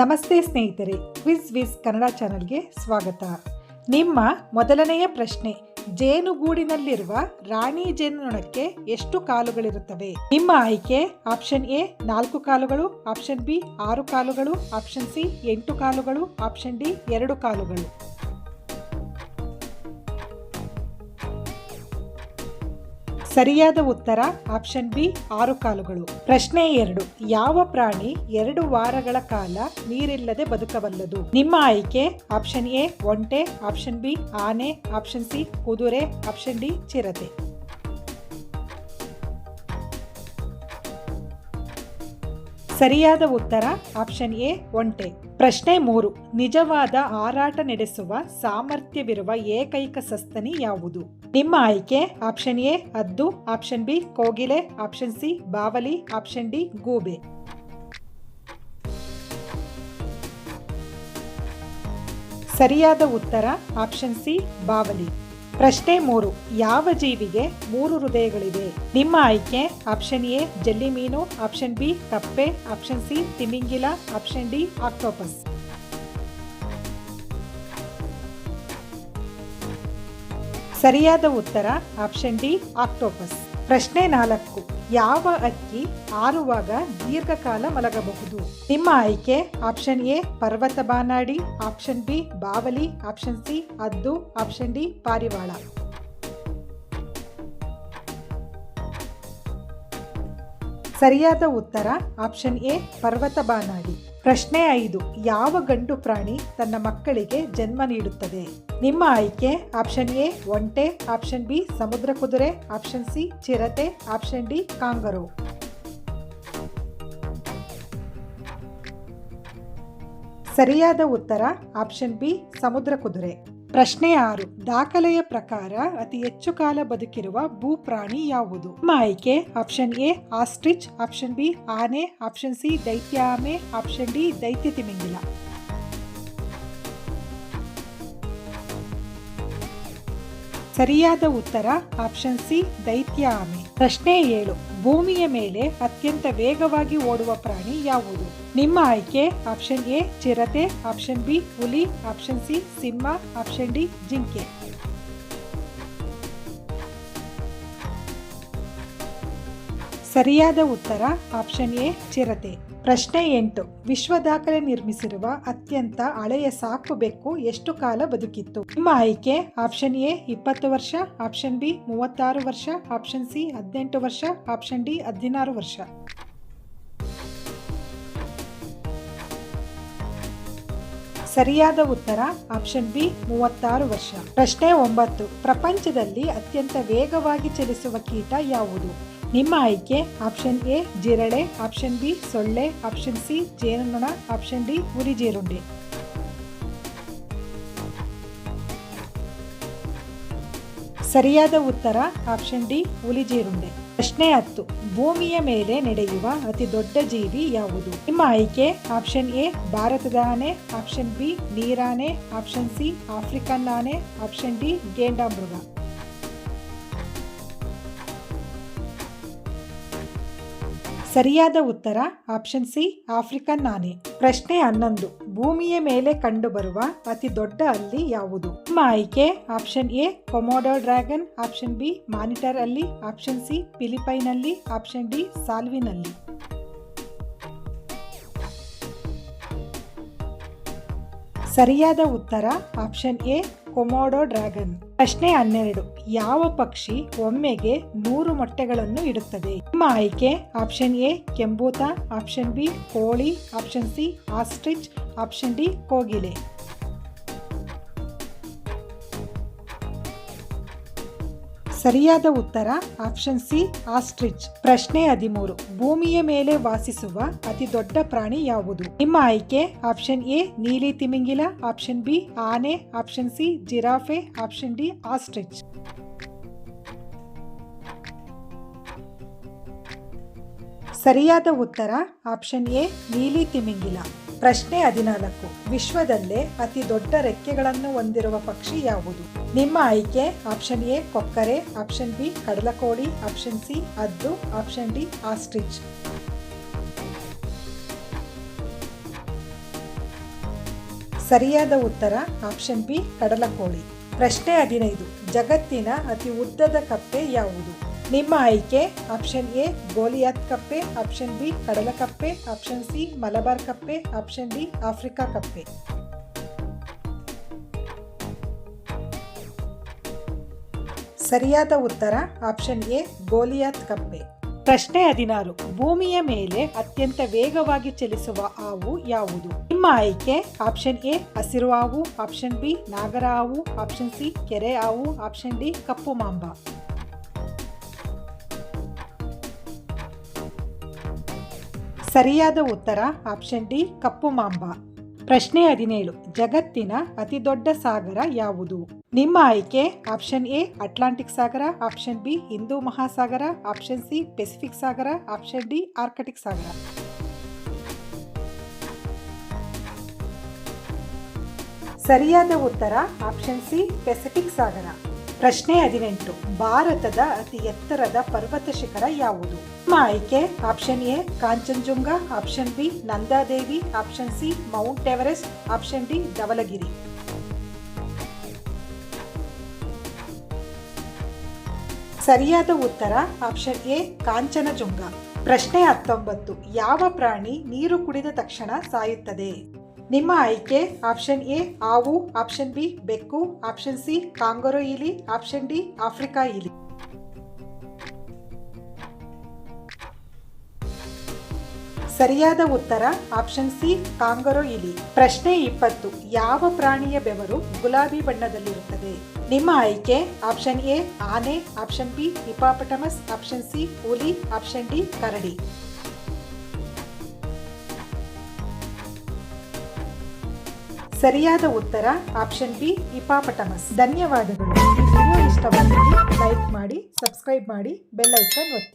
ನಮಸ್ತೆ ಸ್ನೇಹಿತರೆ, ಕ್ವಿಜ್ ವಿಸ್ ಕನ್ನಡ ಚಾನಲ್ಗೆ ಸ್ವಾಗತ. ನಿಮ್ಮ ಮೊದಲನೆಯ ಪ್ರಶ್ನೆ, ಜೇನುಗೂಡಿನಲ್ಲಿರುವ ರಾಣಿ ಜೇನುನೊಣಕ್ಕೆ ಎಷ್ಟು ಕಾಲುಗಳಿರುತ್ತವೆ? ನಿಮ್ಮ ಆಯ್ಕೆ ಆಪ್ಷನ್ ಎ 4 ಕಾಲುಗಳು, ಆಪ್ಷನ್ ಬಿ 6 ಕಾಲುಗಳು, ಆಪ್ಷನ್ ಸಿ 8 ಕಾಲುಗಳು, ಆಪ್ಷನ್ ಡಿ 2 ಕಾಲುಗಳು. ಸರಿಯಾದ ಉತ್ತರ ಆಪ್ಷನ್ ಬಿ 6 ಕಾಲುಗಳು. ಪ್ರಶ್ನೆ 2, ಯಾವ ಪ್ರಾಣಿ 2 ವಾರಗಳ ಕಾಲ ನೀರಿಲ್ಲದೆ ಬದುಕಬಲ್ಲದು? ನಿಮ್ಮ ಆಯ್ಕೆ ಆಪ್ಷನ್ ಎ ಒಂಟೆ, ಆಪ್ಷನ್ ಬಿ ಆನೆ, ಆಪ್ಷನ್ ಸಿ ಕುದುರೆ, ಆಪ್ಷನ್ ಡಿ ಚಿರತೆ. ಸರಿಯಾದ ಉತ್ತರ ಆಪ್ಷನ್ ಎ ಒಂಟೆ. ಪ್ರಶ್ನೆ 3, ನಿಜವಾದ ಹಾರಾಟ ನಡೆಸುವ ಸಾಮರ್ಥ್ಯವಿರುವ ಏಕೈಕ ಸಸ್ತನಿ ಯಾವುದು? ನಿಮ್ಮ ಆಯ್ಕೆ ಆಪ್ಷನ್ ಎ ಹದ್ದು, ಆಪ್ಷನ್ ಬಿ ಕೋಗಿಲೆ, ಆಪ್ಷನ್ ಸಿ ಬಾವಲಿ, ಆಪ್ಷನ್ ಡಿ ಗೂಬೆ. ಸರಿಯಾದ ಉತ್ತರ ಆಪ್ಷನ್ ಸಿ ಬಾವಲಿ. ಪ್ರಶ್ನೆ 3, ಯಾವ ಜೀವಿಗೆ 3 ಹೃದಯಗಳಿವೆ? ನಿಮ್ಮ ಆಯ್ಕೆ ಆಪ್ಷನ್ ಎ ಜಲ್ಲಿ ಮೀನು, ಆಪ್ಷನ್ ಬಿ ಕಪ್ಪೆ, ಆಪ್ಷನ್ ಸಿ ತಿಮಿಂಗಿಲ, ಆಪ್ಷನ್ ಡಿ ಆಕ್ಟೋಪಸ್. ಸರಿಯಾದ ಉತ್ತರ ಆಪ್ಷನ್ ಡಿ ಆಕ್ಟೋಪಸ್. ಪ್ರಶ್ನೆ 4, ಯಾವ ಹಕ್ಕಿ ಹಾರುವಾಗ ದೀರ್ಘಕಾಲ ಮಲಗಬಹುದು? ನಿಮ್ಮ ಆಯ್ಕೆ ಆಪ್ಷನ್ ಎ ಪರ್ವತ ಬಾನಾಡಿ, ಆಪ್ಷನ್ ಬಿ ಬಾವಲಿ, ಆಪ್ಷನ್ ಸಿ ಹದ್ದು, ಆಪ್ಷನ್ ಡಿ ಪಾರಿವಾಳ. ಸರಿಯಾದ ಉತ್ತರ ಆಪ್ಷನ್ ಎ ಪರ್ವತ ಬಾನಾಡಿ. ಪ್ರಶ್ನೆ 5, ಯಾವ ಗಂಡು ಪ್ರಾಣಿ ತನ್ನ ಮಕ್ಕಳಿಗೆ ಜನ್ಮ ನೀಡುತ್ತದೆ? ನಿಮ್ಮ ಆಯ್ಕೆ ಆಪ್ಷನ್ ಎ ಒಂಟೆ, ಆಪ್ಷನ್ ಬಿ ಸಮುದ್ರ ಕುದುರೆ, ಆಪ್ಷನ್ ಸಿ ಚಿರತೆ, ಆಪ್ಷನ್ ಡಿ ಕಾಂಗರೂ. ಸರಿಯಾದ ಉತ್ತರ ಆಪ್ಷನ್ ಬಿ ಸಮುದ್ರ ಕುದುರೆ. ಪ್ರಶ್ನೆ 6, ದಾಖಲೆಯ ಪ್ರಕಾರ ಅತಿ ಹೆಚ್ಚು ಕಾಲ ಬದುಕಿರುವ ಭೂಪ್ರಾಣಿ ಯಾವುದು? ನಿಮ್ಮ ಆಯ್ಕೆ option A ostrich, option B ಆನೆ, ಆಪ್ಷನ್ ಸಿ ದೈತ್ಯ ಆಮೆ, ಆಪ್ಷನ್ ಡಿ ದೈತ್ಯ ತಿಮಿಂಗಿಲ. ಸರಿಯಾದ ಉತ್ತರ ಆಪ್ಷನ್ ಸಿ ದೈತ್ಯ ಆಮೆ. ಪ್ರಶ್ನೆ 7, ಭೂಮಿಯ ಮೇಲೆ ಅತ್ಯಂತ ವೇಗವಾಗಿ ಓಡುವ ಪ್ರಾಣಿ ಯಾವುದು? ನಿಮ್ಮ ಆಯ್ಕೆ ಆಪ್ಷನ್ ಎ ಚಿರತೆ, ಆಪ್ಷನ್ ಬಿ ಹುಲಿ, ಆಪ್ಷನ್ ಸಿ ಸಿಂಹ, ಆಪ್ಷನ್ ಡಿ ಜಿಂಕೆ. ಸರಿಯಾದ ಉತ್ತರ ಆಪ್ಷನ್ ಎ ಚಿರತೆ. ಪ್ರಶ್ನೆ 8, ವಿಶ್ವ ದಾಖಲೆ ನಿರ್ಮಿಸಿರುವ ಅತ್ಯಂತ ಹಳೆಯ ಸಾಕು ಬೆಕ್ಕು ಎಷ್ಟು ಕಾಲ ಬದುಕಿತ್ತು? ನಿಮ್ಮ ಆಯ್ಕೆ ಆಪ್ಷನ್ ಎ 20 ವರ್ಷ, ಆಪ್ಷನ್ ಬಿ 36 ವರ್ಷ, ಆಪ್ಷನ್ ಸಿ 18 ವರ್ಷ, ಆಪ್ಷನ್ ಡಿ 16 ವರ್ಷ. ಸರಿಯಾದ ಉತ್ತರ ಆಪ್ಷನ್ ಬಿ 36 ವರ್ಷ. ಪ್ರಶ್ನೆ 9, ಪ್ರಪಂಚದಲ್ಲಿ ಅತ್ಯಂತ ವೇಗವಾಗಿ ಚಲಿಸುವ ಕೀಟ ಯಾವುದು? ನಿಮ್ಮ ಆಯ್ಕೆ ಆಪ್ಷನ್ ಎ ಜಿರಳೆ, ಆಪ್ಷನ್ ಬಿ ಸೊಳ್ಳೆ, ಆಪ್ಷನ್ ಸಿ ಜೇನುನೊಣ, ಆಪ್ಷನ್ ಡಿ ಹುಲಿಜೇರುಂಡೆ. ಸರಿಯಾದ ಉತ್ತರ ಆಪ್ಷನ್ ಡಿ ಹುಲಿಜೇರುಂಡೆ. ಪ್ರಶ್ನೆ 10, ಭೂಮಿಯ ಮೇಲೆ ನಡೆಯುವ ಅತಿ ದೊಡ್ಡ ಜೀವಿ ಯಾವುದು? ನಿಮ್ಮ ಆಯ್ಕೆ ಆಪ್ಷನ್ ಎ ಭಾರತದ ಆನೆ, ಆಪ್ಷನ್ ಬಿ ನೀರಾನೆ, ಆಪ್ಷನ್ ಸಿ ಆಫ್ರಿಕನ್ ಆನೆ, ಆಪ್ಷನ್ ಡಿ ಗೇಂಡಾಮೃಗ. ಸರಿಯಾದ ಉತ್ತರ ಆಪ್ಷನ್ ಸಿ ಆಫ್ರಿಕನ್ ಆನೆ. ಪ್ರಶ್ನೆ 11, ಭೂಮಿಯ ಮೇಲೆ ಕಂಡುಬರುವ ಅತಿ ದೊಡ್ಡ ಹಲ್ಲಿ ಯಾವುದು? ನಿಮ್ಮ ಆಯ್ಕೆ option A ಕೊಮೋಡೋ dragon, option B monitor ಹಲ್ಲಿ, ಆಪ್ಷನ್ ಸಿ ಫಿಲಿಪೈನ್ ಹಲ್ಲಿ, ಆಪ್ಷನ್ ಡಿ ಸಾಲ್ವಿನ್ ಹಲ್ಲಿ. ಸರಿಯಾದ ಉತ್ತರ ಆಪ್ಷನ್ ಎ ಕೊಮೋಡೋ ಡ್ರ್ಯಾಗನ್. ಪ್ರಶ್ನೆ 12, ಯಾವ ಪಕ್ಷಿ ಒಮ್ಮೆಗೆ 100 ಮೊಟ್ಟೆಗಳನ್ನು ಇಡುತ್ತದೆ? ನಿಮ್ಮ ಆಯ್ಕೆ ಆಪ್ಷನ್ ಎ ಕೆಂಬೂತ, ಆಪ್ಷನ್ ಬಿ ಕೋಳಿ, option C ostrich, option D ಕೋಗಿಲೆ. ಸರಿಯಾದ ಉತ್ತರ ಆಪ್ಷನ್ ಸಿ ಆಸ್ಟ್ರಿಚ್. ಪ್ರಶ್ನೆ 13, ಭೂಮಿಯ ಮೇಲೆ ವಾಸಿಸುವ ಅತಿ ದೊಡ್ಡ ಪ್ರಾಣಿ ಯಾವುದು? ನಿಮ್ಮ ಆಯ್ಕೆ ಆಪ್ಷನ್ ಎ ನೀಲಿ ತಿಮಿಂಗಿಲ, ಆಪ್ಷನ್ ಬಿ ಆನೆ, option C giraffe, option D ostrich. ಸರಿಯಾದ ಉತ್ತರ ಆಪ್ಷನ್ ಎ ನೀಲಿ ತಿಮಿಂಗಿಲ. ಪ್ರಶ್ನೆ 14, ವಿಶ್ವದಲ್ಲೇ ಅತಿ ದೊಡ್ಡ ರೆಕ್ಕೆಗಳನ್ನು ಹೊಂದಿರುವ ಪಕ್ಷಿ ಯಾವುದು? ನಿಮ್ಮ ಆಯ್ಕೆ ಆಪ್ಷನ್ ಎ ಕೊಕ್ಕರೆ, ಆಪ್ಷನ್ ಬಿ ಕಡಲಕೋಳಿ, ಆಪ್ಷನ್ ಸಿ ಹದ್ದು, ಆಪ್ಷನ್ ಡಿ ಆಸ್ಟ್ರಿಚ್. ಸರಿಯಾದ ಉತ್ತರ ಆಪ್ಷನ್ ಬಿ ಕಡಲಕೋಳಿ. ಪ್ರಶ್ನೆ 15. ಜಗತ್ತಿನ ಅತಿ ಉದ್ದದ ಕಪ್ಪೆ ಯಾವುದು? ನಿಮ್ಮ ಆಯ್ಕೆ ಆಪ್ಷನ್ ಎ ಗೋಲಿಯಾತ್ ಕಪ್ಪೆ, ಆಪ್ಷನ್ ಬಿ ಕಡಲ ಕಪ್ಪೆ, ಆಪ್ಷನ್ ಸಿ ಮಲಬಾರ್ ಕಪ್ಪೆ, ಆಪ್ಷನ್ ಡಿ ಆಫ್ರಿಕಾ ಕಪ್ಪೆ. ಸರಿಯಾದ ಉತ್ತರ ಆಪ್ಷನ್ ಎ ಗೋಲಿಯಾತ್ ಕಪ್ಪೆ. ಪ್ರಶ್ನೆ 16. ಭೂಮಿಯ ಮೇಲೆ ಅತ್ಯಂತ ವೇಗವಾಗಿ ಚಲಿಸುವ ಹಾವು ಯಾವುದು? ನಿಮ್ಮ ಆಯ್ಕೆ ಆಪ್ಷನ್ ಎ ಹಸಿರು ಹಾವು, ಆಪ್ಷನ್ ಬಿ ನಾಗರ ಹಾವು, ಆಪ್ಷನ್ ಸಿ ಕೆರೆ ಹಾವು, ಆಪ್ಷನ್ ಡಿ ಕಪ್ಪು ಮಾಂಬ. ಸರಿಯಾದ ಉತ್ತರ ಆಪ್ಷನ್ ಡಿ ಕಪ್ಪು ಮಾಂಬ. ಪ್ರಶ್ನೆ 17. ಜಗತ್ತಿನ ಅತಿ ದೊಡ್ಡ ಸಾಗರ ಯಾವುದು? ನಿಮ್ಮ ಆಯ್ಕೆ ಆಪ್ಷನ್ ಎ ಅಟ್ಲಾಂಟಿಕ್ ಸಾಗರ, ಆಪ್ಷನ್ ಬಿ ಹಿಂದೂ ಮಹಾಸಾಗರ, ಆಪ್ಷನ್ ಸಿ ಪೆಸಿಫಿಕ್ ಸಾಗರ, ಆಪ್ಷನ್ ಡಿ ಆರ್ಕಟಿಕ್ ಸಾಗರ. ಸರಿಯಾದ ಉತ್ತರ ಆಪ್ಷನ್ ಸಿ ಪೆಸಿಫಿಕ್ ಸಾಗರ. ಪ್ರಶ್ನೆ 18. ಭಾರತದ ಅತಿ ಎತ್ತರದ ಪರ್ವತ ಶಿಖರ ಯಾವುದು? ನಿಮ್ಮ ಆಯ್ಕೆ option A Kanchenjunga, option B Nandadevi, option C mount Everest, option D Dhaulagiri. ಸರಿಯಾದ ಉತ್ತರ ಆಪ್ಷನ್ ಎ ಕಾಂಚನಜುಂಗ. ಪ್ರಶ್ನೆ 19. ಯಾವ ಪ್ರಾಣಿ ನೀರು ಕುಡಿದ ತಕ್ಷಣ ಸಾಯುತ್ತದೆ? ನಿಮ್ಮ ಆಯ್ಕೆ ಆಪ್ಷನ್ ಎ ಹಾವು, ಆಪ್ಷನ್ ಬಿ ಬೆಕ್ಕು, ಆಪ್ಷನ್ ಸಿ ಕಾಂಗರೋ ಇಲಿ, ಆಪ್ಷನ್ ಡಿ ಆಫ್ರಿಕಾ ಇಲಿ. ಸರಿಯಾದ ಉತ್ತರ ಆಪ್ಷನ್ ಸಿ ಕಾಂಗರೋ ಇಲಿ. ಪ್ರಶ್ನೆ 20. ಯಾವ ಪ್ರಾಣಿಯ ಬೆವರು ಗುಲಾಬಿ ಬಣ್ಣದಲ್ಲಿರುತ್ತದೆ? ನಿಮ್ಮ ಆಯ್ಕೆ ಆಪ್ಷನ್ ಎ ಆನೆ, ಆಪ್ಷನ್ ಬಿ ಹಿಪಾಪಟಮಸ್, ಆಪ್ಷನ್ ಸಿ ಹುಲಿ, ಆಪ್ಷನ್ ಡಿ ಕರಡಿ. ಸರಿಯಾದ ಉತ್ತರ ಆಪ್ಷನ್ ಬಿ ಹಿಪಾಪಟಮಸ್. ಧನ್ಯವಾದಗಳು. ಈ ವಿಡಿಯೋ ಇಷ್ಟವಾದಲ್ಲಿ ಲೈಕ್ ಮಾಡಿ, ಸಬ್ಸ್ಕ್ರೈಬ್ ಮಾಡಿ, ಬೆಲ್ ಐಕಾನ್ ಒತ್ತಿ.